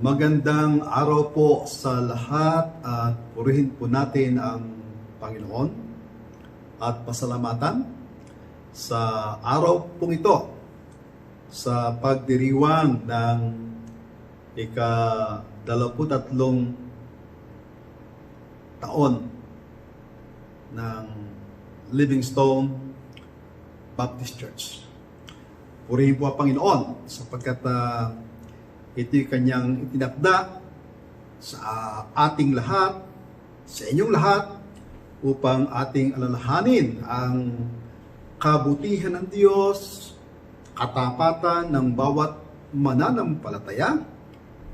Magandang araw po sa lahat at purihin po natin ang Panginoon at pasalamatan sa araw pong ito sa pagdiriwang ng ika-23 taon ng Livingstone Baptist Church. Purihin po ang Panginoon sapagkat ito'y kanyang itinakda sa ating lahat, sa inyong lahat, upang ating alalahanin ang kabutihan ng Diyos, katapatan ng bawat mananampalataya,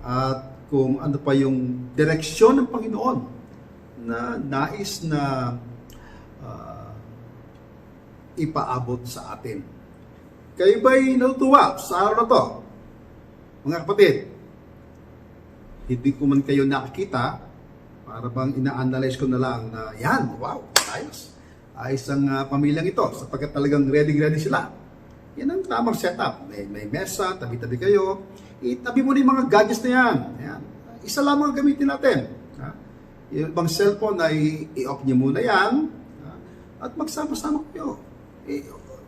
at kung ano pa yung direksyon ng Panginoon na nais na ipaabot sa atin. Kayo ba'y natutuwa sa araw na to? Mga kapatid, hindi ko man kayo nakikita, para bang ina-analyze ko na lang na yan, wow, ayos. Ayos ang pamilyang ito, sapagkat talagang ready sila. Yan ang tamang setup. May mesa, tabi-tabi kayo. Itabi mo na yung mga gadgets na yan. Ayan. Isa lamang ang gamitin natin. Yung bang cellphone ay i-off nyo muna yan, at magsama-sama kayo.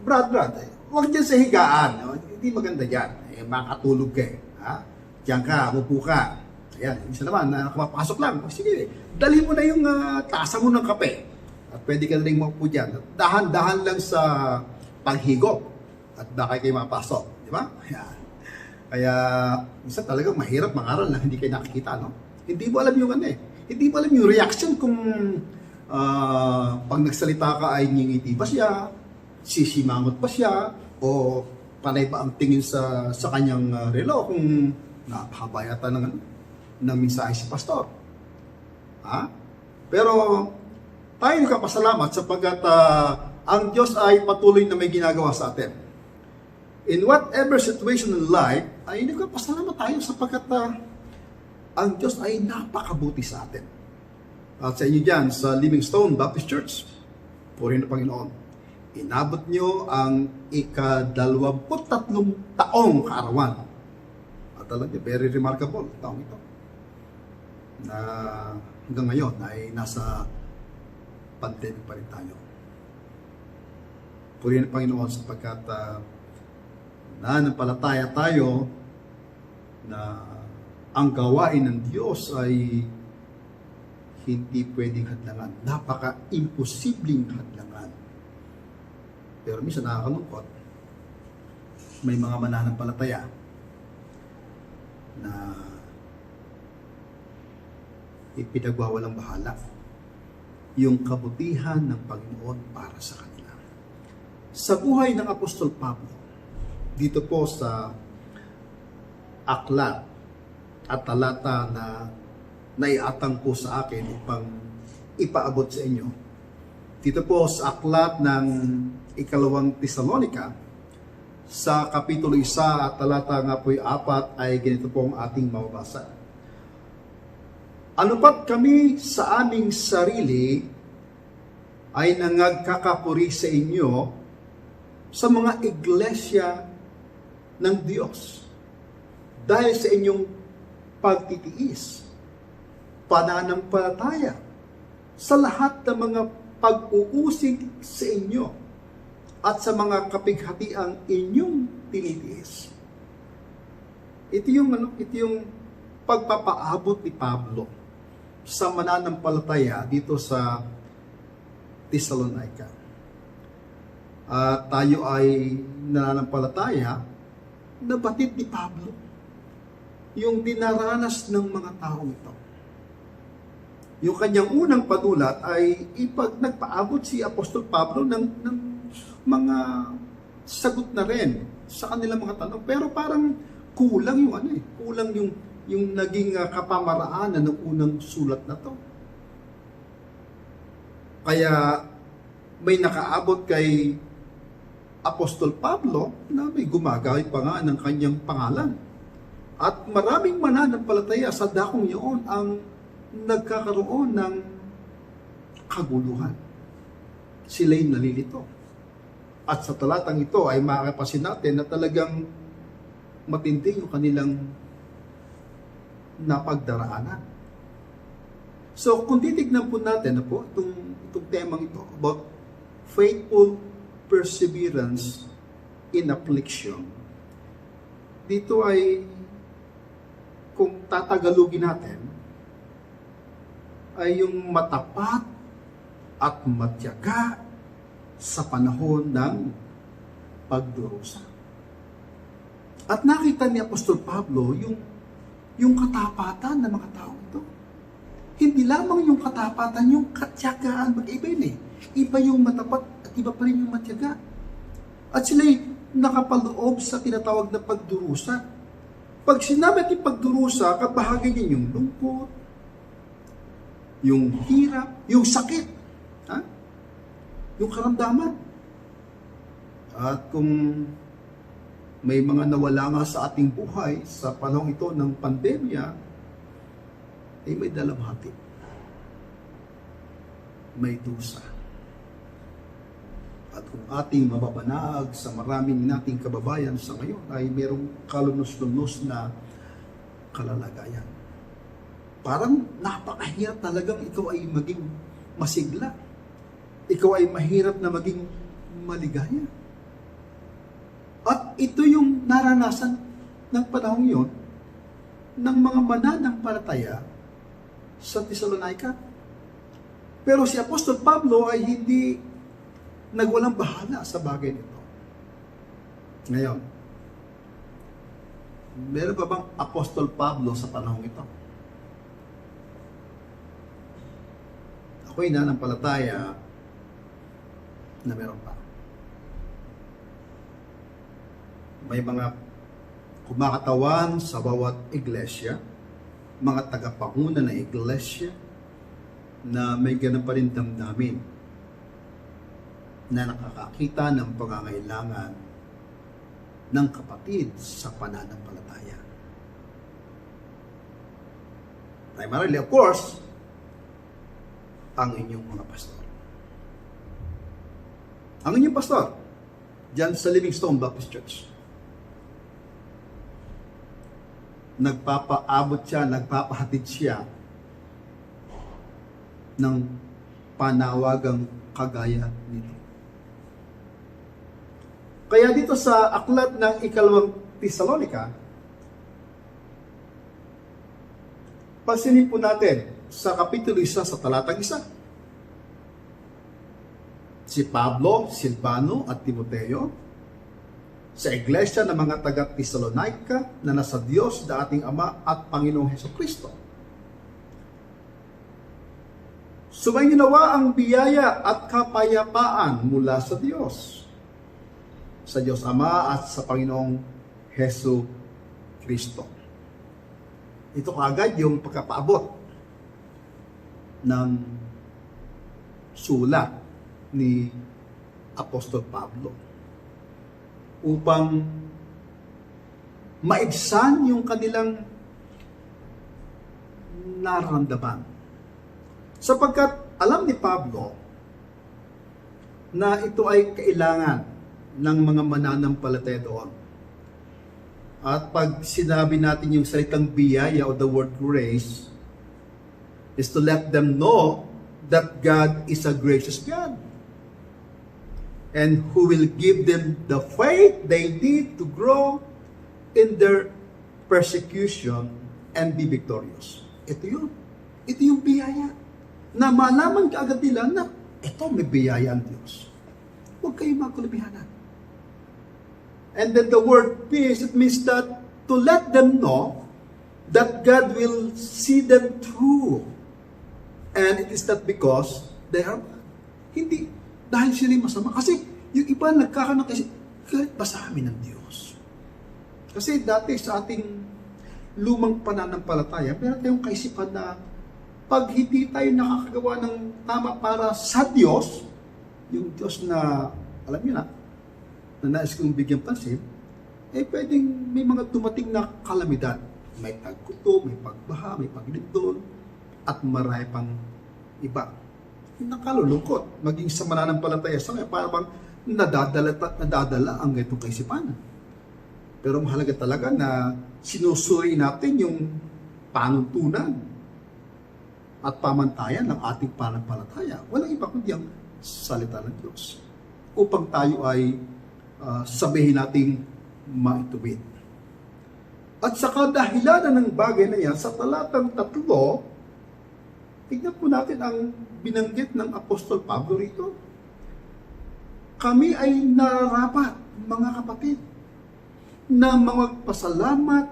Brad, huwag dyan sa higaan. Hindi maganda dyan. Makatulog kayo. Diyan ka, upo ka. Ayan, isa naman, nakapasok lang. Sige, dali mo na yung tasa mo ng kape. At pwede ka na rin maupo dyan. Dahan-dahan lang sa paghigop. At baka kayo mapasok. Di ba? Ayan. Kaya, isa talagang mahirap mangaral na hindi kayo nakikita, no? Hindi mo alam yung Hindi mo alam yung reaction kung pag nagsalita ka ay ngingiti ba siya, sisimangot pa siya, o panay ba ang tingin sa kanyang relo kung napahaba yata ng mensahe si pastor. Pero tayo nagpapasalamat sapagkat ang Diyos ay patuloy na may ginagawa sa atin. In whatever situation in life, ay nagpapasalamat tayo sapagkat ang Diyos ay napakabuti sa atin. At sa inyo dyan, sa Livingstone Baptist Church, purihin ang Panginoon. Inabot nyo ang ika-23 taong kaarawan. At talaga, very remarkable taong ito. Na hanggang ngayon ay nasa pandemic pa rin tayo. Purihin ang Panginoon sapagkat nananampalataya tayo na ang gawain ng Diyos ay hindi pwedeng hadlangan. Napaka-imposibleng hadlangan. Pero minsan nakakalungkot, may mga mananampalataya na ipinagwawalang bahala yung kabutihan ng Panginoon para sa kanila. Sa buhay ng Apostol Pablo, dito po sa aklat at talata na naiatang po sa akin upang ipaabot sa inyo. Dito po sa aklat ng ikalawang Tesalonica, sa kapitulo 1 at talata nga po'y 4 ay ganito po ang ating mababasa. Anupat kami sa aming sarili ay nangagkakapuri sa inyo sa mga iglesia ng Diyos dahil sa inyong pagtitiis, pananampalataya sa lahat ng mga pag-uusig sa inyo at sa mga kapighatiang inyong tinitiis. Ito yung pagpapaabot ni Pablo sa mananampalataya dito sa Thessalonica. Tayo ay nananampalataya na batid ni Pablo yung dinaranas ng mga taong ito. Yung kanyang unang panulat ay nagpaabot si Apostol Pablo ng mga sagot na rin sa kanilang mga tanong. Pero parang kulang yung naging kapamaraanan ng unang sulat na to. Kaya may nakaabot kay Apostol Pablo na may gumagamit pa nga ng kanyang pangalan. At maraming mananampalataya sa dakong iyon ang nagkakaroon ng kaguluhan. Sila'y nalilito. At sa talatang ito ay makakapasin natin na talagang matindi yung kanilang na pagdaraanan. So, kung titignan po natin itong temang ito about faithful perseverance in affliction, dito ay, kung tatagalugin natin, ay yung matapat at matyaga sa panahon ng pagdurusa. At nakita ni Apostol Pablo yung katapatan ng mga tao ito. Hindi lamang yung katapatan, yung katyagaan, mag-iba yun eh. Iba yung matapat at iba pa rin yung matyaga. At sila'y nakapaloob sa tinatawag na pagdurusa. Pag sinabi natin pagdurusa, kabahagi niya yung lungkot, yung hirap, yung sakit, yung karamdaman. At kung may mga nawala nga sa ating buhay sa panahon ito ng pandemya, ay may dalamhati, may dusa. At kung ating mababanag sa maraming nating kababayan sa ngayon, ay mayroong kalunos-lunos na kalalagayan. Parang napakahirap talagang ikaw ay maging masigla. Ikaw ay mahirap na maging maligaya. At ito yung naranasan ng panahon yon ng mga mananampalataya sa Thessalonica. Pero si Apostol Pablo ay hindi nagwalang bahala sa bagay nito. Ngayon, meron pa bang Apostol Pablo sa panahon ito? Ako'y nananampalataya na meron pa. May mga kumakatawan sa bawat iglesia, mga tagapanguna ng iglesia, na may ganun pa rin damdamin na nakakakita ng pangangailangan ng kapatid sa pananampalataya. Primarily, of course, ang inyong mga pastor. Ang inyong pastor, dyan sa Livingstone Baptist Church. Nagpapaabot siya, nagpapahatid siya ng panawagang kagaya nito. Kaya dito sa aklat ng ikalawang Thessalonica, pansinin po natin sa kapitulo 1 sa talatang 1. Si Pablo, Silvano at Timoteo sa iglesia ng mga taga-Thessalonica na nasa Diyos na ating Ama at Panginoong Hesukristo. Sumainyo nawa ang biyaya at kapayapaan mula sa Diyos, sa Diyos Ama at sa Panginoong Hesukristo. Ito kaagad yung pagkapaabot ng sulat ni Apostol Pablo upang maibsan yung kanilang nararamdaman. Sapagkat alam ni Pablo na ito ay kailangan ng mga mananampalataya doon. At pag sinabi natin yung salitang biyaya o the word grace, is to let them know that God is a gracious God, and who will give them the faith they need to grow in their persecution and be victorious. Ito yun. Ito yung biyaya. Na malaman ka agad nila na ito may biyaya ang Diyos. Huwag kayong magkulabihanan. And then the word peace, it means that to let them know that God will see them through. And it is not because they are hindi dahil sila masama. Kasi yung iba nagkakaroon kasi, galit ba sa amin ng Diyos? Kasi dati sa ating lumang pananampalataya, meron tayong kaisipan na pag hindi tayo nakakagawa ng tama para sa Diyos, yung Diyos na, alam niyo na nais kong bigyan pansin, eh pwedeng may mga dumating na kalamidad. May tagkuto, may pagbaha, may paglindol, at marami pang iba. Nakalulungkot, maging sa mananampalataya sa ngayon, para bang nadadala ang ganitong kaisipan. Pero mahalaga talaga na sinusuri natin yung panuntunan at pamantayan ng ating pananampalataya. Walang iba kundi ang salita ng Diyos. Upang tayo ay sabihin nating maituwid. At sa kadahilanan ng bagay na yan, sa talatang 3, tignan po natin ang binanggit ng Apostol Pablo rito. Kami ay nararapat, mga kapatid, na magpasalamat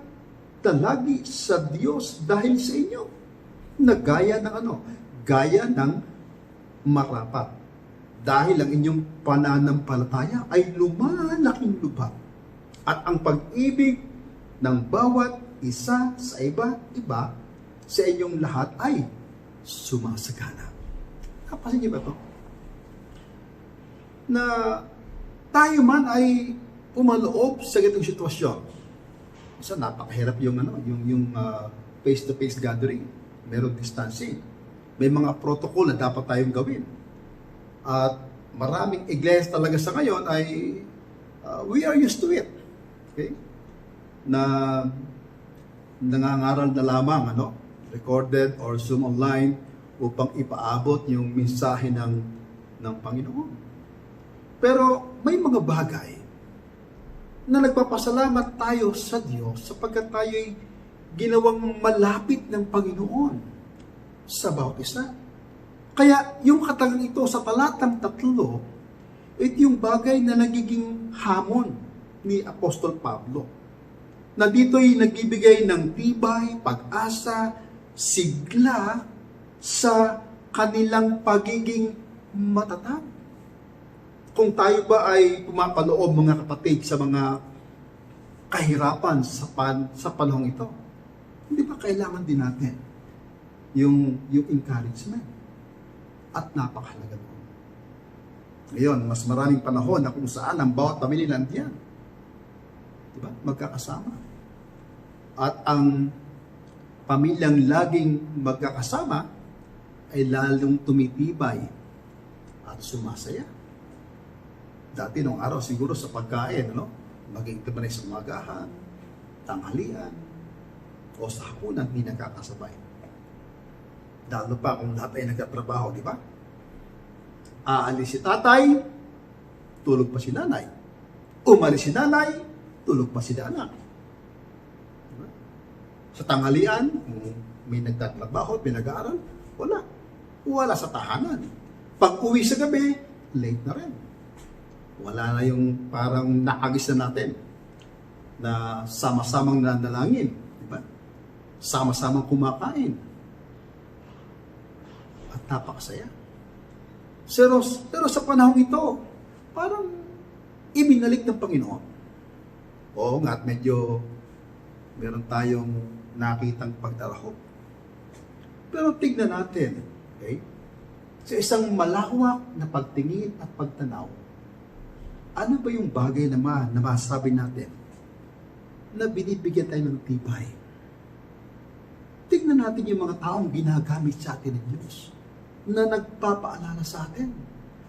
talagi sa Diyos dahil sa inyo. Na gaya ng ano? Gaya ng marapat. Dahil ang inyong pananampalataya ay lumalaking lubha. At ang pag-ibig ng bawat isa sa iba sa inyong lahat ay sumasagana. Kapasin niyo ba ito? Na tayo man ay umaloob sa ganitong sitwasyon. Isa napakahirap yung face-to-face gathering. Merong distancing. May mga protocol na dapat tayong gawin. At maraming iglesia talaga sa ngayon ay we are used to it. Okay? Na nangangaral na lamang recorded or Zoom online upang ipaabot yung mensahe ng Panginoon. Pero may mga bagay na nagpapasalamat tayo sa Diyos sapagkat tayo'y ginawang malapit ng Panginoon sa bawat isa. Kaya yung katagang ito sa talatang 3, ito yung bagay na nagiging hamon ni Apostol Pablo. Na dito'y nagbibigay ng tibay, pag-asa, sigla sa kanilang pagiging matatag. Kung tayo ba ay pumapaloob, mga kapatid, sa mga kahirapan sa panahong ito, hindi ba kailangan din natin yung encouragement? At napakahalaga mo. Ngayon, mas maraming panahon na kung saan ang bawat pamilya nandiyan. Diba? Magkakasama. At ang pamilyang laging magkakasama ay lalong tumitibay at sumasaya. Dati nung araw siguro sa pagkain, maging tibanay sa umagahan, tanghalian, o sa hapunan, hindi nagkakasabay. Lalo pa kung lahat ay nagtatrabaho, di ba? Aalis si tatay, tulog pa si nanay. Umalis si nanay, tulog pa si anak. Diba? Sa tanghalian, may nagtatrabaho, pinag-aaral, wala. Wala sa tahanan. Pag uwi sa gabi, late na rin. Wala na yung parang nakagis na natin na sama-samang nanalangin. Diba? Sama-samang kumakain. At napakasaya. Pero sa panahon ito, parang ibinalik ng Panginoon. Oo nga, at medyo meron tayong nakitang pagdarahop. Pero tignan natin, okay? Sa isang malawak na pagtingin at pagtanaw, ano ba yung bagay naman na masasabi natin na binibigyan tayo ng tibay? Tignan natin yung mga taong ginagamit sa atin ng Diyos na nagpapaalala sa atin.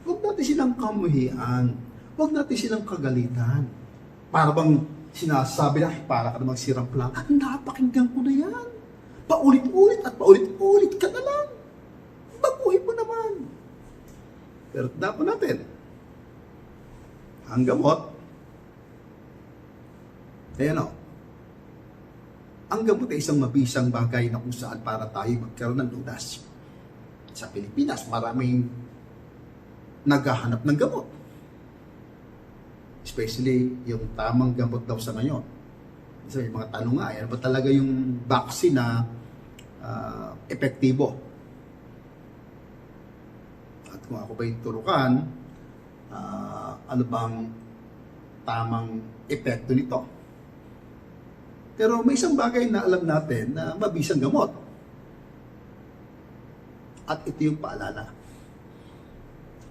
Huwag natin silang kamuhian. Huwag natin silang kagalitan. Para bang sinasabi na, para ka namang sirang plan. At napakinggan ko na yan. Paulit-ulit at paulit-ulit ka na lang. Baguhin mo naman. Pero tanda po natin, ang gamot, ang gamot ay isang mabisang bagay na kung saan para tayo magkaroon ng lunas. Sa Pilipinas, maraming naghahanap ng gamot. Especially yung tamang gamot daw sa ngayon. So, yung mga tanong nga, ano ba talaga yung vaccine na epektibo? At kung ako ba yung turukan, ano bang tamang epekto nito? Pero may isang bagay na alam natin na mabisang gamot. At ito yung paalala.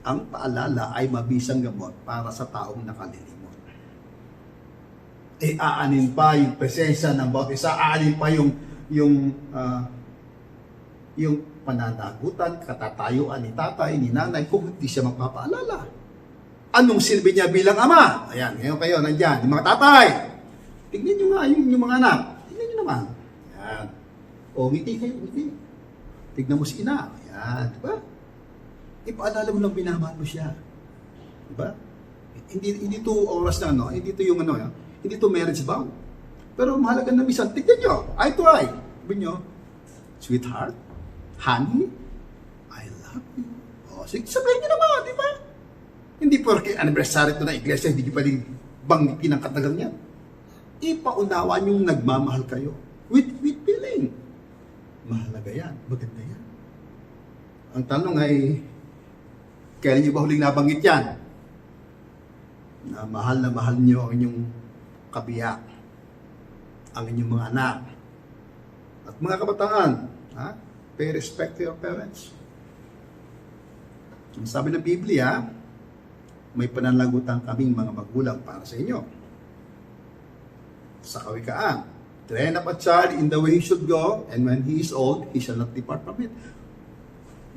Ang paalala ay mabisang gamot para sa taong nakalilimot. Aanin pa yung presensya ng bawat isa, aanin pa yung pananagutan, katatayuan ni tatay, ni nanay, kung hindi siya magpapaalala. Anong silbi niya bilang ama? Ayan, ngayon kayo, nandyan, yung mga tatay. Tignan nyo nga yung mga anak. Tignan nyo naman. Ayan. O, ngiti kayo, ngiti. Tignan mo si ina. Ayan, di ba? Ipaalala mo lang binamahal mo siya. Di ba? Hindi to oras na, no? Hindi to yung ano, hindi to marriage vow. Pero mahalaga na minsan, tignan nyo, eye to eye. Sabi nyo, sweetheart, honey, I love you. O, sige, sabihin nyo naman, di ba? Hindi porke anniversary to na iglesia, hindi pa rin banggitin ang katagal niya. Ipaunawaan yung nagmamahal kayo. With feeling. Mahalaga yan. Maganda yan. Ang tanong ay, kailan niyo ba huling nabanggit yan? Na mahal niyo ang inyong kabiyak, ang inyong mga anak, at mga kabataan. Ha? Pay respect to your parents. Ang sabi ng Biblia, may pananagutan kaming mga magulang para sa inyo. Sa Kawikaan, train up a child in the way he should go, and when he is old, he shall not depart from it.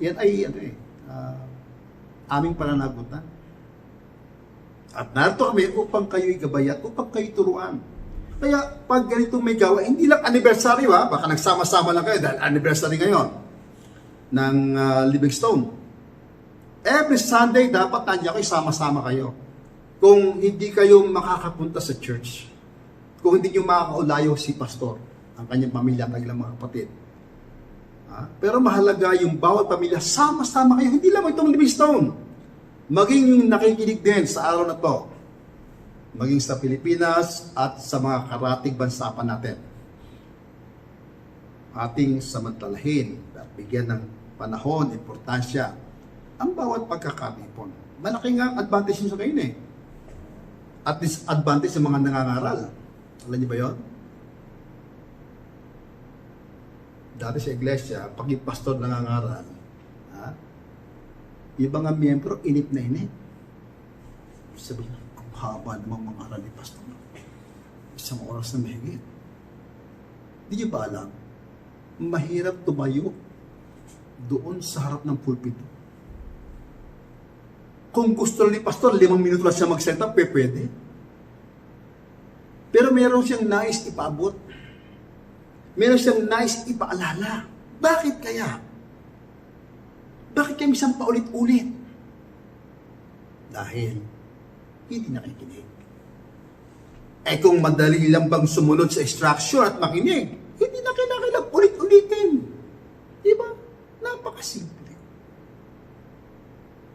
Yan ay, aming pananagutan. At narito kami upang kayo'y gabayan, upang kayo'y turuan. Kaya, pag ganito may gawa, hindi lang anniversary, baka nagsama-sama lang kayo dahil anniversary ngayon ng Livingstone. Every Sunday, dapat nandiyan kayo, sama-sama kayo. Kung hindi kayo makakapunta sa church, kung hindi nyo makakaulayo si pastor, ang kanyang pamilya, ang kanyang mga kapatid. Pero mahalaga yung bawat pamilya, sama-sama kayo. Hindi lang itong Livingstone. Maging nakikinig din sa araw na to. Maging sa Pilipinas at sa mga karatig bansa pa natin. Ating samantalahin at bigyan ng panahon, importansya, ang bawat pagkakatipon. Malaking nga advantage nyo sa kayo eh. At disadvantage sa mga nangangaral. Alam niyo ba yun? Dati sa iglesia, pag yung pastor nangangaral, yung mga miyembro, inip na inip. Sabi niya, ang haba namang mga aral ni pastor. Isang oras na mahigit. Di niyo ba alam? Mahirap tumayo doon sa harap ng pulpito. Kung gusto ni pastor, 5 minuto lang siya mag-set up, pwede. Pero meron siyang nais ipaabot. Meron siyang nais ipaalala. Bakit kaya? Bakit kaya minsan paulit-ulit? Dahil hindi nakikinig. Kung madali lang bang sumunod sa instruction at makinig, hindi na kailangan ulit-ulitin. Diba? Napakasimple.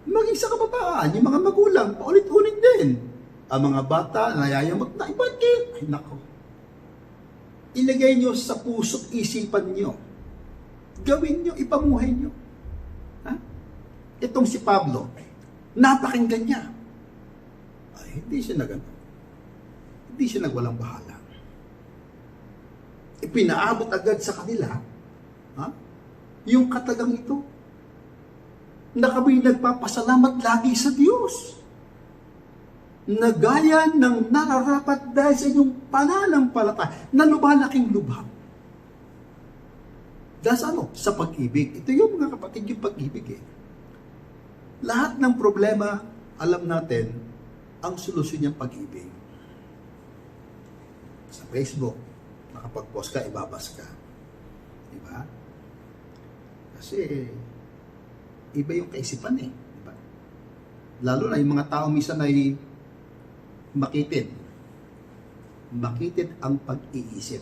Maging sa kabataan, yung mga magulang, paulit-ulit din. Ang mga bata, nayayamot na, ibagin. Ay, nako. Ilagay nyo sa puso't isipan nyo. Gawin nyo, ipamuhay nyo. Itong si Pablo, napakinggan niya. Ay, hindi siya nagano. Hindi siya nagwalang bahala. Ipinaabot agad sa kanila, yung katagang ito, na kami nagpapasalamat lagi sa Diyos. Na gaya ng nararapat dahil sa inyong pananampalataya, na lumalaking lubha. Dahil sa pag-ibig. Ito yung mga kapatid, yung pag-ibig eh. Lahat ng problema, alam natin, ang solusyon niyang pag-ibig. Sa Facebook, makapag-post ka, ibabas ka. Diba? Kasi, iba yung kaisipan eh. Diba? Lalo na yung mga tao minsan ay makitid. Makitid ang pag-iisip.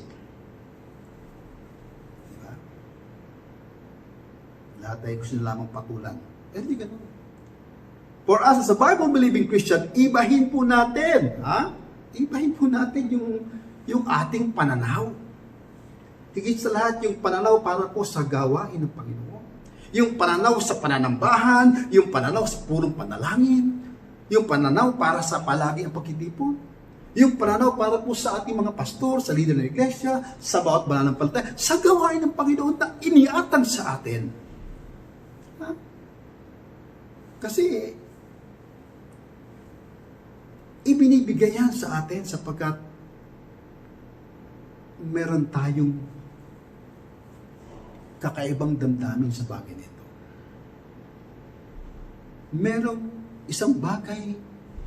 Diba? Lahat ay gusto nila lamang patulan. Hindi ganun. For us as a Bible-believing Christian, ibahin po natin, Ibahin po natin yung ating pananaw. Higit sa lahat, yung pananaw para po sa gawain ng Panginoon. Yung pananaw sa pananambahan, yung pananaw sa purong panalangin, yung pananaw para sa palagi ang pagtitipon, yung pananaw para po sa ating mga pastor, sa leader ng iglesia, sa bawat mananampalataya, sa gawain ng Panginoon na iniatang sa atin. Kasi, ibinibigay yan sa atin sapagkat meron tayong kakaibang damdamin sa bagay nito. Merong isang bagay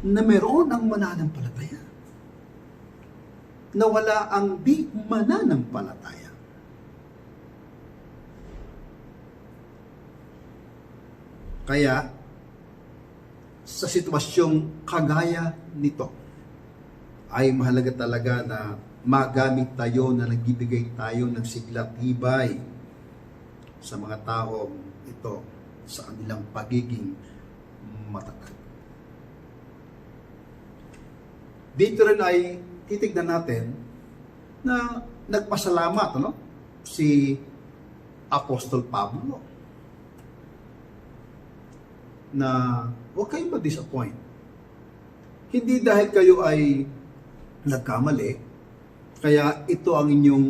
na meron ang mananampalataya. Na wala ang di mananampalataya. Kaya, sa sitwasyong kagaya nito, ay mahalaga talaga na magamit tayo na nagbibigay tayo ng sigla tibay sa mga taong ito sa kanilang pagiging matatag. Dito rin ay titignan natin na nagpasalamat si Apostol Pablo na huwag kayong ma-disappoint. Hindi dahil kayo ay nagkamali, kaya ito ang inyong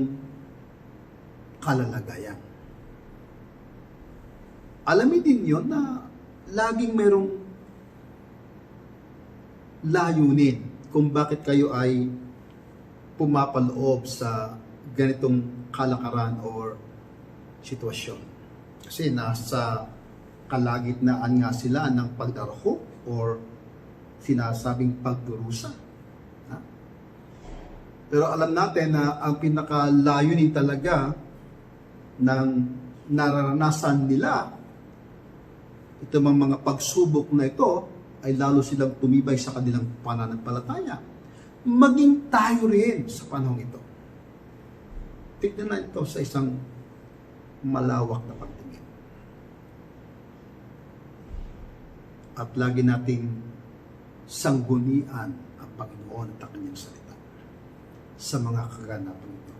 kalalagayan. Alamin din yun na laging merong layunin kung bakit kayo ay pumapaloob sa ganitong kalakaran or sitwasyon. Kasi nasa kalagitnaan nga sila ng pagdarho or sinasabing pagdurusa. Pero alam natin na ang pinakalayunin talaga ng nararanasan nila, ito mga pagsubok na ito, ay lalo silang tumibay sa kanilang pananampalataya. Maging tayo rin sa panahong ito. Tignan na ito sa isang malawak na pagtingin. At lagi nating sanggunian ang Panginoon at ang kanyang salita sa mga kaganapan ito.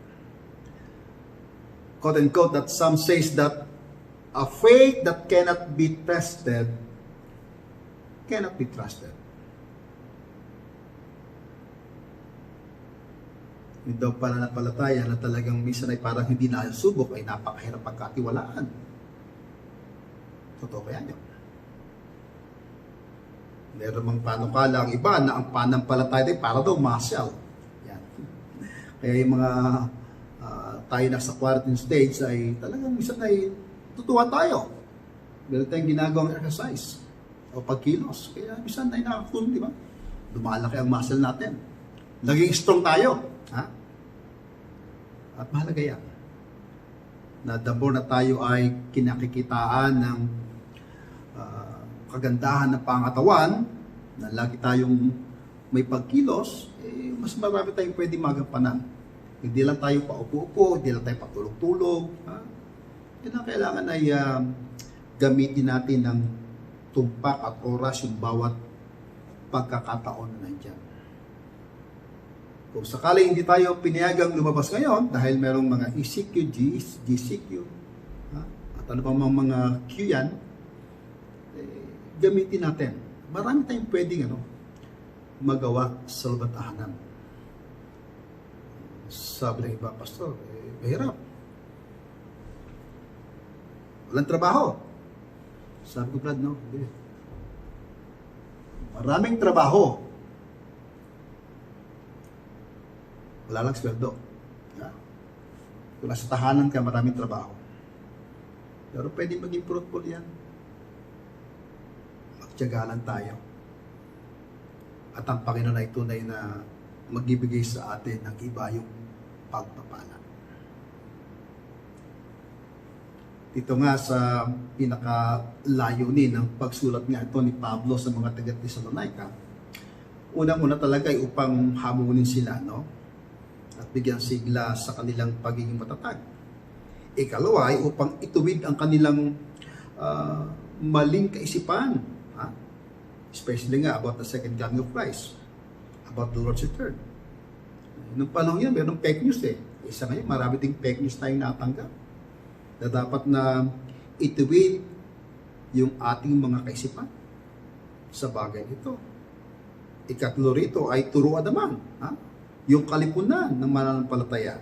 Quote and quote, that some says that a faith that cannot be tested cannot be trusted. Yung daw pananampalataya na talagang minsan ay parang hindi nasubok ay napakahirap pagkatiwalaan. Totoo kaya yun? Meron mang panukala ang iba na ang panampalataya ay para daw muscle. Yan. Kaya yung mga tayo nasa quarantine stage ay talagang minsan ay tutuwa tayo. Meron tayong ginagawang exercise o pagkilos. Kaya minsan ay nakakatulong, di ba? Lumalaki ang muscle natin. Naging strong tayo. Ha? At mahalaga yan. Na the more na tayo ay kinakikitaan ng kagandahan ng pangatawan, na lagi tayong may pagkilos, mas marami tayong pwede magampanan. Hindi lang tayo paupo-upo, hindi lang tayo patulog-tulog. Kailangan ay gamitin natin ng tumpak at oras yung bawat pagkakataon na nandyan. Kung sakali hindi tayo pinayagang lumabas ngayon dahil merong mga ECQ, GCQ, at ano pa mga Q yan, gamitin natin. Marami tayong pwedeng magawa sa labatahanan. Sabi ng iba, Pastor, mahirap. Walang trabaho. Sabi ko, Brad, no? Hindi. Maraming trabaho. Wala lang sweldo. Kung nasa tahanan ka, maraming trabaho. Pero pwede maging fruitful yan. Magtiyagalan tayo. At ang Panginoon ay tunay na magbibigay sa atin ng iba yung pagpapala. Ito nga sa pinakalayunin ng pagsulat nga ito ni Pablo sa mga taga-Thessalonica. Unang-una talaga ay upang hamunin sila, no? At bigyan sigla sa kanilang pagiging matatag. Ikalawa ay upang ituwid ang kanilang maling kaisipan. Especially nga about the second coming of Christ. About the Lord's return. Nung panahon yun, mayroong fake news eh. Isa ngayon, marami ding fake news tayong natanggap. Na dapat na ituwid yung ating mga kaisipan sa bagay ito. Ikatlo rito ay turuan naman. Yung kalipunan ng mananampalataya.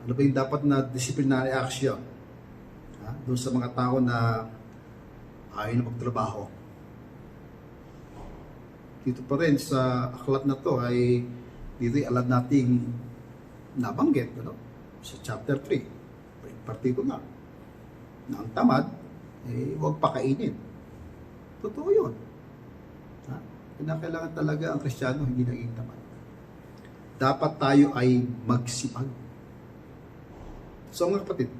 Ano ba yung dapat na disciplinary action? Doon sa mga tao na ayaw na magtrabaho. Dito pa rin sa aklat na to ay dito alam nating nabanggit sa chapter 3. Particular na ang tamad huwag pakainin. Totoo yun. Kailangan talaga ang Kristiyano hindi naging tamad. Dapat tayo ay magsipag. So mga kapatid,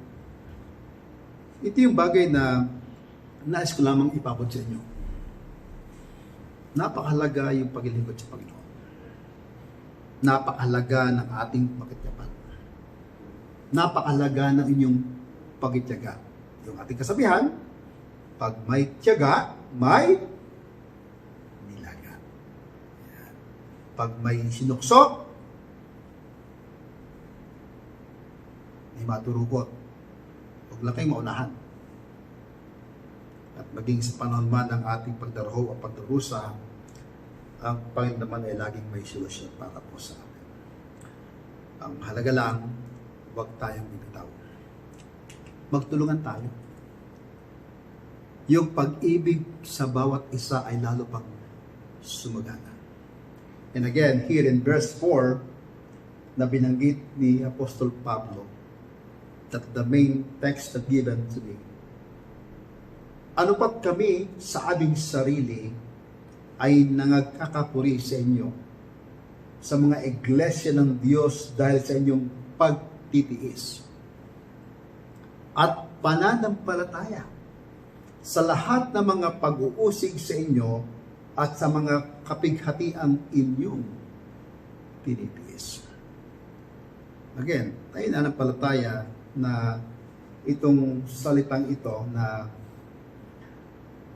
ito yung bagay na nais ko lamang ipabot sa inyo. Napakahalaga yung paglilingkod sa Panginoon. Napakahalaga ng ating pakityapan. Napakahalaga ng inyong pagtyaga. Yung ating kasabihan, pag may tiyaga, may nilaga. Yan. Pag may sinukso, may maturukot. Huwag lang kayong maunahan. At maging sa panahon man ng ating pagdaraho o pagdarusa, ang Panginoon naman ay laging may solusyon para po sa atin. Ang halaga lang, huwag tayong bibitaw. Magtulungan tayo. Yung pag-ibig sa bawat isa ay lalo pang sumagana. And again, here in verse 4, na binanggit ni Apostol Pablo, that the main text that given to me, ano pat kami sa aming sarili ay nangagkakapuri sa inyo sa mga iglesia ng Diyos dahil sa inyong pagtitiis at pananampalataya sa lahat ng mga pag-uusig sa inyo at sa mga kapighatiang inyong tinitiis. Again, tayo nananampalataya na itong salitang ito na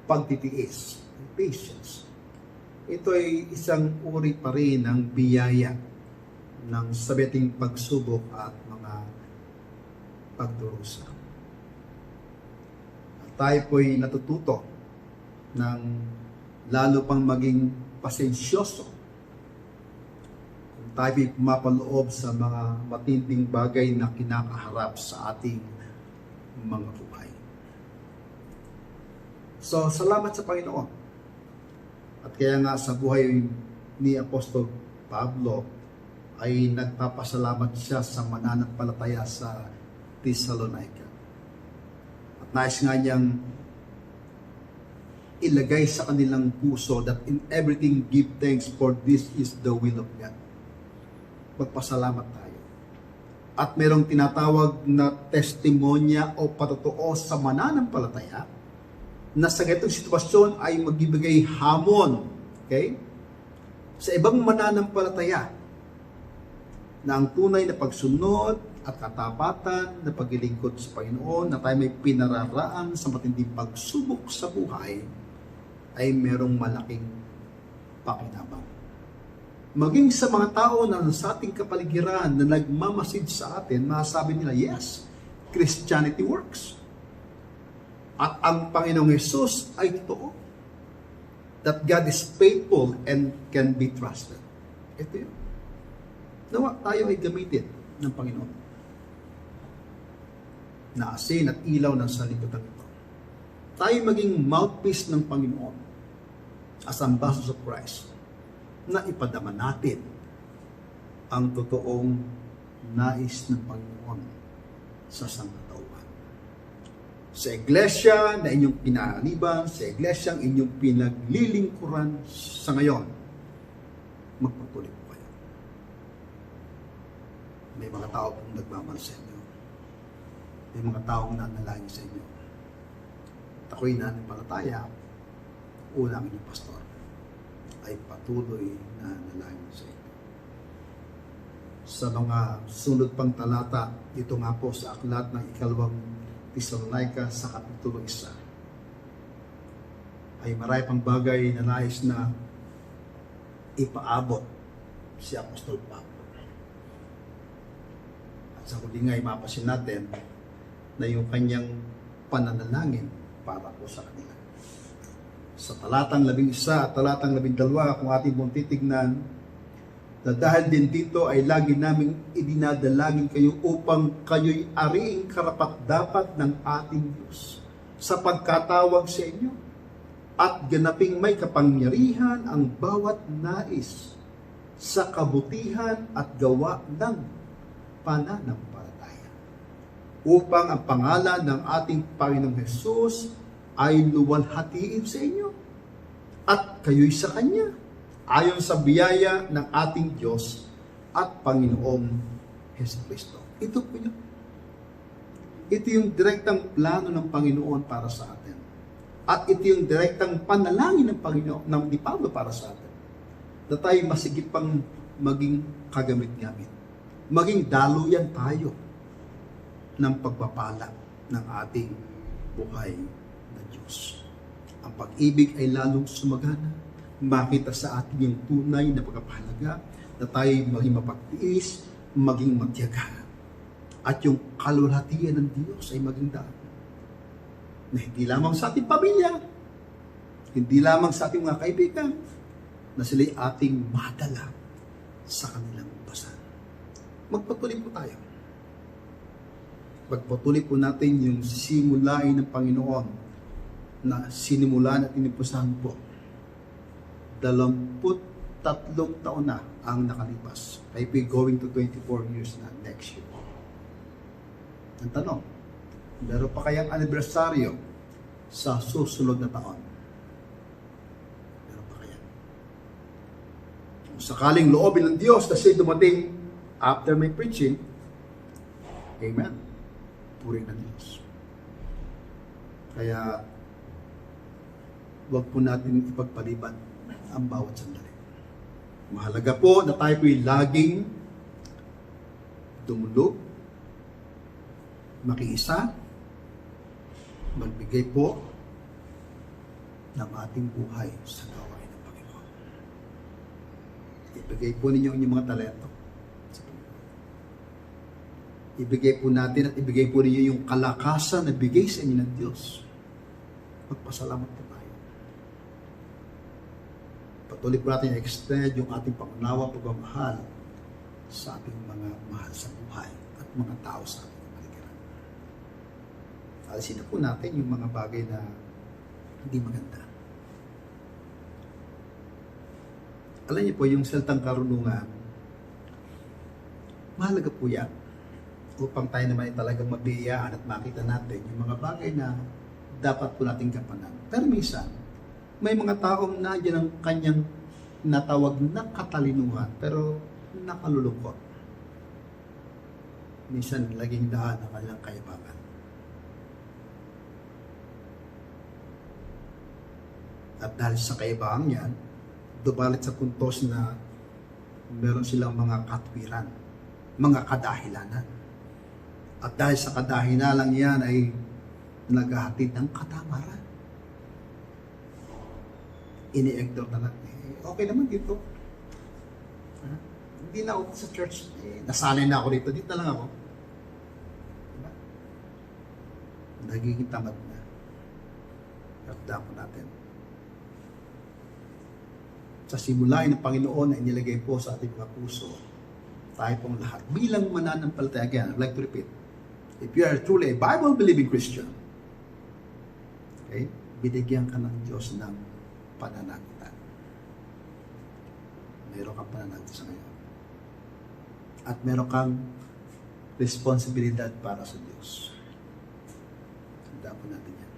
pagtitiis, patience, ito ay isang uri pa rin ng biyaya ng sabiting pagsubok at mga pagdurusa. At tayo po'y natututo ng lalo pang maging pasensyoso kung tayo'y pumapaloob sa mga matinding bagay na kinakaharap sa ating mga buhay. So, salamat sa Panginoon. At kaya nga sa buhay ni Apostol Pablo ay nagpapasalamat siya sa mananampalataya sa Thessalonica. At nais nga niyang ilagay sa kanilang puso that in everything give thanks, for this is the will of God. Magpasalamat tayo. At merong tinatawag na testimonya o patotoo sa mananampalataya na sa ganitong sitwasyon ay magbibigay hamon, okay, sa ibang mananampalataya na ang tunay na pagsunod at katapatan na paglilingkod sa Panginoon na tayo may pinararaan sa matinding pagsubok sa buhay ay merong malaking pakinabang. Maging sa mga tao na sa ating kapaligiran na nagmamasid sa atin, masasabi nila, yes, Christianity works. At ang Panginoong Jesus ay totoo. That God is faithful and can be trusted. Ito yun. Nawa tayo ay gamitin ng Panginoon na asin at ilaw ng sanlibutan ito. Tayo maging mouthpiece ng Panginoon as ambassadors of Christ na ipadama natin ang totoong nais ng Panginoon sa sangkatauhan. Sa iglesia na inyong pinaliban, sa iglesia ang inyong pinaglilingkuran sa ngayon, magpatuloy po kayo. May mga tao pong nagmamahal sa inyo. May mga taong nanalangin sa inyo. At ako'y nananampalataya, unang inyong pastor ay patuloy na nanalangin sa inyo. Sa mga sunod pang talata, dito nga po sa aklat ng ikalawang Thessalonica sa kapitulo 1, ay marami pang bagay na nais na ipaabot si Apostol Pablo. At sa huli nga, mapasin natin na yung kanyang pananalangin para po sa kanila. Sa talatang 11 at talatang 12, kung ating mong titignan, na dahil din dito ay lagi naming idinadalangin kayo upang kayo'y ariing karapat-dapat ng ating Diyos sa pagkatawag sa inyo at ganaping may kapangyarihan ang bawat nais sa kabutihan at gawa ng pananampalataya upang ang pangalan ng ating Panginoong Hesus ay luwalhatiin sa inyo at kayo'y sa Kanya ayon sa biyaya ng ating Diyos at Panginoong Jesucristo. Ito po yun. Ito yung direktang plano ng Panginoon para sa atin. At ito yung direktang panalangin ng Panginoon, ng ni Pablo para sa atin. Na tayo masigit pang maging kagamit-gamit. Maging daluyan tayo ng pagpapala ng ating buhay na Diyos. Ang pag-ibig ay lalong sumagana. Makita sa atin yung tunay na pagpapahalaga na tayo maging mapagtiis, maging matyaga. At yung kalulhatian ng Diyos ay maging daan. Na hindi lamang sa ating pamilya, hindi lamang sa ating mga kaibigan, na sila'y ating madala sa kanilang basan. Magpatuloy po tayo. Magpatuloy po natin yung simulain ng Panginoon na sinimulan at inipusahan po. 23 taon na ang nakalipas. I'll be going to 24 years na next year. Ang tanong, meron pa kayang anibersaryo sa susunod na taon? Meron pa kaya? Kung sakaling loobin ng Diyos na siya dumating after my preaching, amen. Puri ng Diyos. Kaya, huwag po natin ipagpaliban ang bawat sandali. Mahalaga po na tayo po'y laging dumulog, makiisa, magbigay po ng ating buhay sa gawain ng Panginoon. Ibigay po ninyo inyong mga talento. Ibigay po natin at ibigay po ninyo yung kalakasan na bigay sa inyo ng Diyos. Magpasalamat po tayo. Patuloy po natin i-extend yung ating pangunawa, pagmamahal sa ating mga mahal sa buhay at mga tao sa ating kapaligiran. Alisin na po natin yung mga bagay na hindi maganda. Alam niyo po, yung salitang karunungan, mahalaga po yan upang tayo naman ay talagang mabiyayaan at makita natin yung mga bagay na dapat po nating kapanan. Pero minsan, may mga taong nandiyan ang kanyang natawag na katalinuhan, pero nakalulungkot. Minsan, laging daan ang kanilang kaibagan. At dahil sa kaibahan yan, dumalit sa puntos na meron silang mga katwiran, mga kadahilanan. At dahil sa kadahilanan yan ay naghahatid ng katamaran. Ini-ignore na lang. Okay naman dito. Hindi na ako sa church. Nasanay na ako dito. Dito na lang ako. Diba? Nagiging tamad na. Kapda po natin. Sa simulain ng Panginoon na inilagay po sa ating mga puso, tayo pong lahat. Bilang mananampalataya, again, I'd like to repeat. If you are truly a Bible-believing Christian, okay, binigyan ka ng Diyos ng pananagutan. Meron kang pananagutan sa ngayon. At meron kang responsibilidad para sa Diyos. Tanda po natin yan.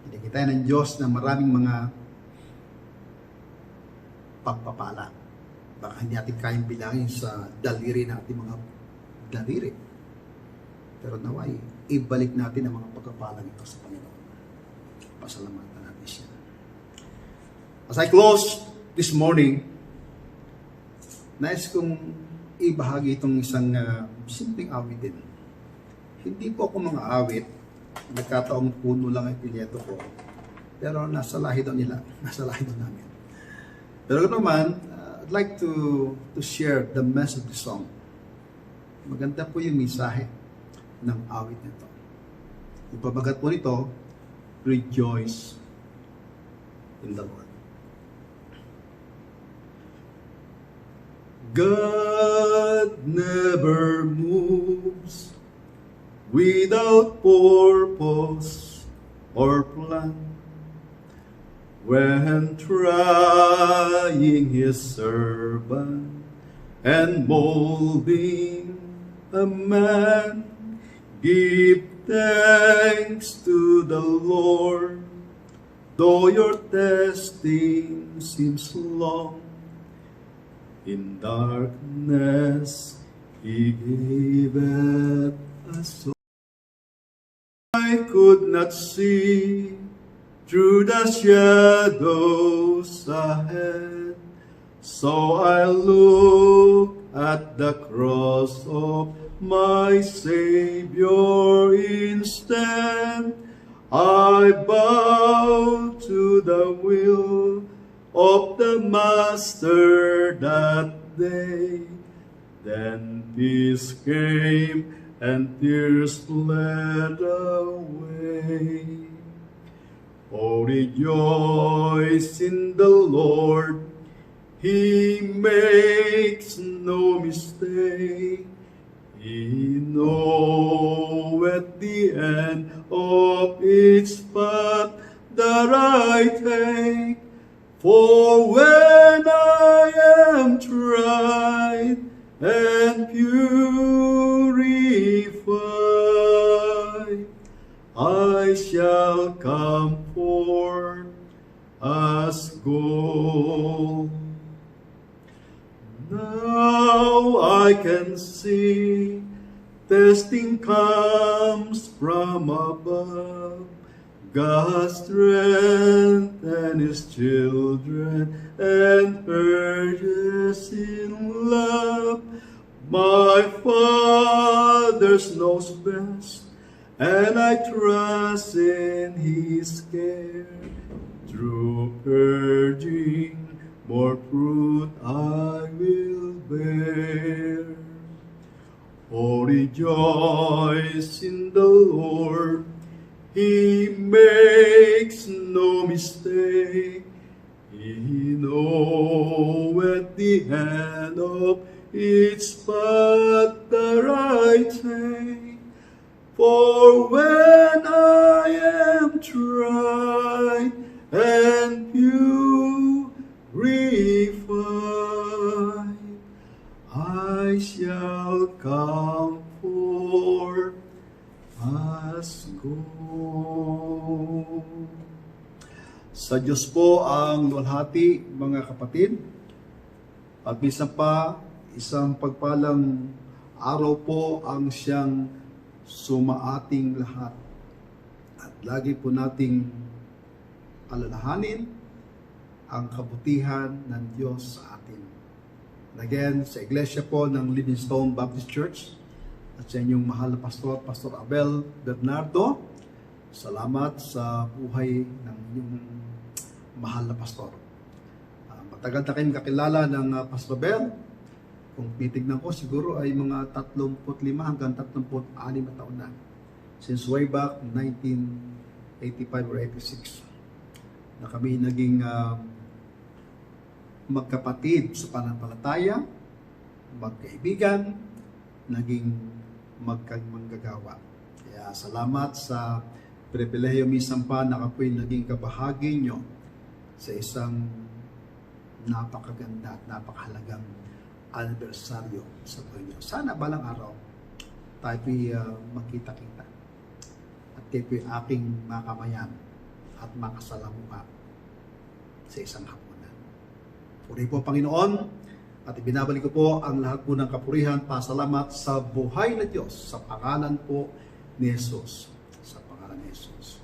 Binigyan tayo ng Diyos na maraming mga pagpapala. Baka hindi natin kayang bilangin sa daliri ng ating mga daliri. Pero naway, ibalik natin ang mga pagpapalang ito sa Panginoon. Pasalamatan natin siya. As I close this morning, nais kong ibahagi itong isang simpleng awitin. Hindi po ako mga awit, nagkataong puno lang ang pinyeto ko. Pero nasa lahi daw nila, nasa lahi daw namin. Pero naman, I'd like to share the message of the song. Maganda po yung mensahe ng awit nito. Yung pabagat po nito, Rejoice in the Lord. God never moves without purpose or plan. When trying His servant and molding a man, give thanks to the Lord, though your testing seems long. In darkness He gave us a song. I could could not see through the shadows ahead. So I look at the cross of my Savior instead. I bow to the will of the Master that day. Then peace came and tears fled away. Oh, rejoice in the Lord, He makes no mistake. He knoweth the end of each path that I take. For when I am tried and purified, I shall come forth as gold. Now I can see testing comes from above. God's strength and His children and urges in love. My Father knows best, and I trust in His care. Through urging, more fruit I will bear. Oh, rejoice in the Lord, He makes no mistake. He knoweth the end of each path that I take. For when I am tried and purified, I shall come forth as gold. Sa Diyos po ang luwalhati, mga kapatid. At minsan pa, isang pagpalang araw po ang siyang sumaating lahat. At lagi po nating alalahanin ang kabutihan ng Diyos sa atin. And again, sa iglesia po ng Livingstone Baptist Church at sa inyong mahal na pastor, Pastor Abel Bernardo, salamat sa buhay ng inyong mahal na pastor. Matagal na kayong kakilala ng Pastor Abel. Kung titignan ko, siguro ay mga 35 hanggang 36 na taon na. Since way back 1985 or 86 na kami naging magkapatid sa pananampalataya, magkaibigan, naging magkamanggagawa. Kaya salamat sa pribilehiyo minsan pa na ako'y naging kabahagi nyo sa isang napakaganda at napakahalagang anibersaryo sa buhay nyo. Sana balang araw tayo'y magkita-kita at tayo'y aking makamayan at makasalamuha sa isang hapunan. Puri po Panginoon, at ibinabalik ko po ang lahat po ng kapurihan, pasalamat sa buhay na Diyos, sa pangalan po ni Jesus. Sa pangalan ni Jesus.